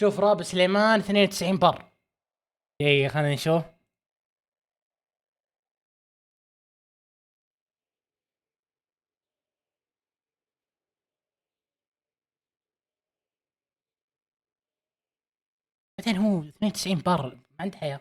شوف راب سليمان 92 بر. اي خلينا نشوف. بعدين هو 92 بر ما عنده حياة.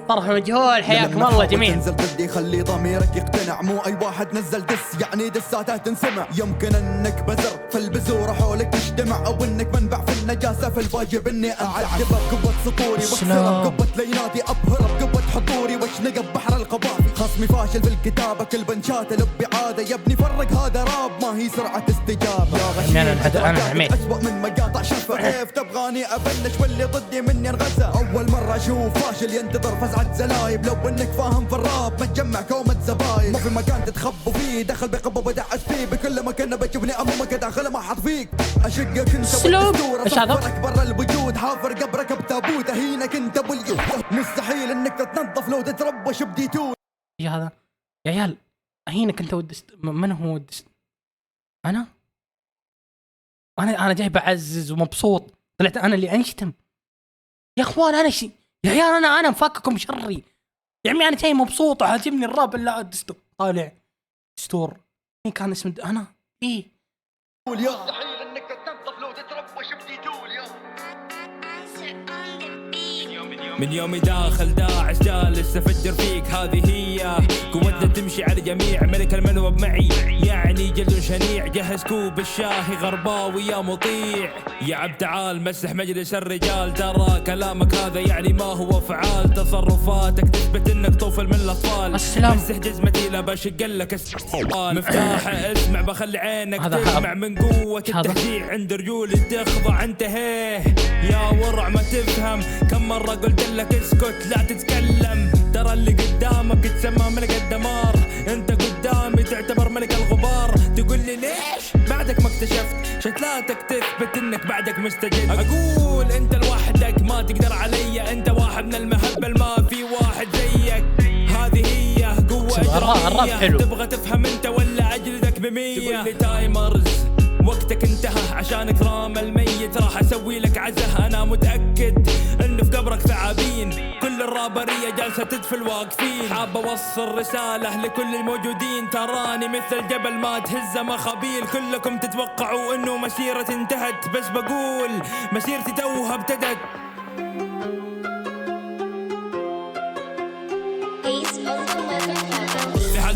طرح مجهول. حياكم الله جميع. تنزل ضدي خلي ضميرك يقتنع، مو اي واحد نزل دس يعني دساته تنسمع. يمكن انك بزر في البزوره حولك تجتمع، او انك منبع في النجاسه، في الواجب اني اعذبك بقوه سطوري، بكسرها بقوه ليناتي، ابهرها بقوه حضوري، واشنقه ببحر القبافي. خصمي فاشل في الكتابه، كل بنشات لبي عاده، يا ابني فرق هذا راب ما هي سرعه استجابه. يا غشيم انا حميد اسوء من مقاطع شفايف، تبغاني ابلش واللي ضدي مني انغزى. اول مره اشوف فاشل ينتظر فزعه زلايب، لو انك فاهم في الراب ما تجمع كومة زبايب. ما في مكان تتخبوا فيه، دخل بقبه ودعس فيه، بكل مكان بتشوفني امامك داخل ما حط فيك. اشقك انت بالاسطوره، صفرك برا الوجود، حافر قبرك بتابوت، اهينك انت باليود. مستحيل انك تتنظف لو تتربش بديتون. يا هذا يا عيال اهينك انت من هو انا جاي بعزز ومبسوط، طلعت انا اللي انشتم. يا اخوان انا يا عيال انا مفككم شري يا عمي. انا جاي مبسوط وعاجبني الراب. لا دستور طالع دستور مين كان اسمه انا ايه مستحيل انك تتنظف لو تتربش بديتول. يا من يومي داخل داعس جالس افجر فيك، هذه هي قوتنا تمشي على جميع. ملك المنوب معي يعني جلد شنيع، جهز كوب الشاهي غرباوي يا مطيع. يا عبد تعال مسح مجلس الرجال، ترى كلامك هذا يعني ما هو فعال. تصرفاتك تثبت انك طفل من الاطفال. مسح جزمتي لا بشق لك مفتاح اسمع بخلي عينك تسمع من قوة التهجيع. عند رجولي تخضع انتهيه يا ورع ما تفهم. كم مرة قلت لك اسكت لا تتكلم، ترى اللي قدامك يتسمى ملك الدمار. انت قدامي تعتبر ملك الغبار، تقول لي ليش بعدك ما اكتشفت؟ شتلاتك تثبت انك بعدك مستجد. اقول انت لوحدك ما تقدر علي، انت واحد من المهبل ما في واحد زيك. هذه هي قوة إجرامية، تبغى تفهم انت ولا اجلدك ب100؟ تقول لي تايمرز وقتك انتهى عشان اكرام الميت، راح اسوي لك عزه. انا متاكد انه في قبرك ثعابين، كل الرابريه جالسه تدفل واقفين. حاب اوصل رساله لكل الموجودين، تراني مثل جبل ما تهزه مخابيل. كلكم تتوقعوا انه مسيرتي انتهت، بس بقول مسيرتي توها ابتدت.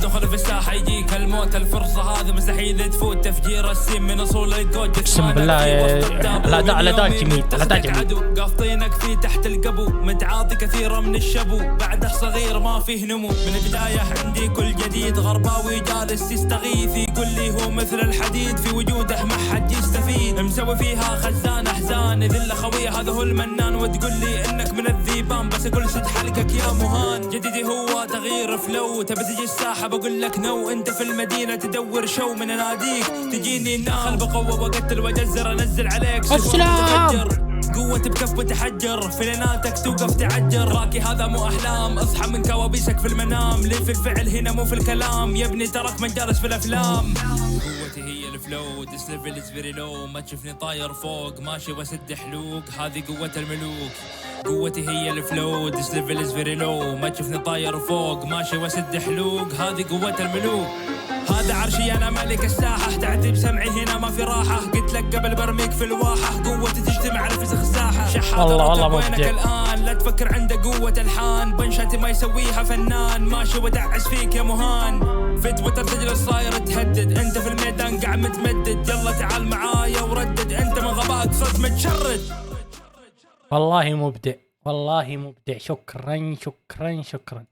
دخل في الساحة يجيك الموت، الفرصة هذه مستحيل تفوت. تفجير السيم من اصول الجوج، اقسم بالله الاداء جميل. الاداء جميل. قافطينك في تحت القبو، متعاطي كثيرة من الشبو، بعده صغير ما فيه نمو. من البداية عندي كل جديد، غرباوي جالس يستغيث، يقول لي هو مثل الحديد في وجوده ما حد يستفيد. مسوي فيها خزان احزان، ذل خويه هذا هو المنان. وتقول لي انك من الذيبان، بس اقول سد حلقك يا مهان. جديدي هو تغيير فلو، تبي تجي الساحة بقول لك نو. انت في المدينة تدور شو من اناديك، تجيني داخل بقوة وقتل واجزر، انزل عليك السلام. قوة بكف وتحجر، فليناتك توقف تعجر. راكي هذا مو احلام، اصحى من كوابيسك في المنام. ليه في الفعل هنا مو في الكلام، يا ابني ترك من جالس في الافلام. قوتي هي الفلو، ديس ليفل از فيري لو، ما تشوفني طاير فوق ماشي واسد حلوق. هذه قوة الملوك. قوتي هي الفلو، ديس ليفل از فيري لو، ما تشوفني طاير فوق ماشي واسد حلوق. هذه قوة الملوك. هذا عرشي انا ملك الساحة، تعذب سمعي هنا ما في راحة. قلت لك قبل برميك في الواحة، قوتي تجتمع على فسخ الساحة. شحاتة والله وينك الان؟ لا تفكر عنده قوة الحان، بنشاتي ما يسويها فنان. ماشي ودعس فيك يا مهان، في تويتر تجلس صاير تهدد، انت في الميدان قاعد متمدد. يلا تعال معايا وردد، انت من غباك صرت متشرد. والله مبدع والله مبدع. شكرا شكرا شكرا.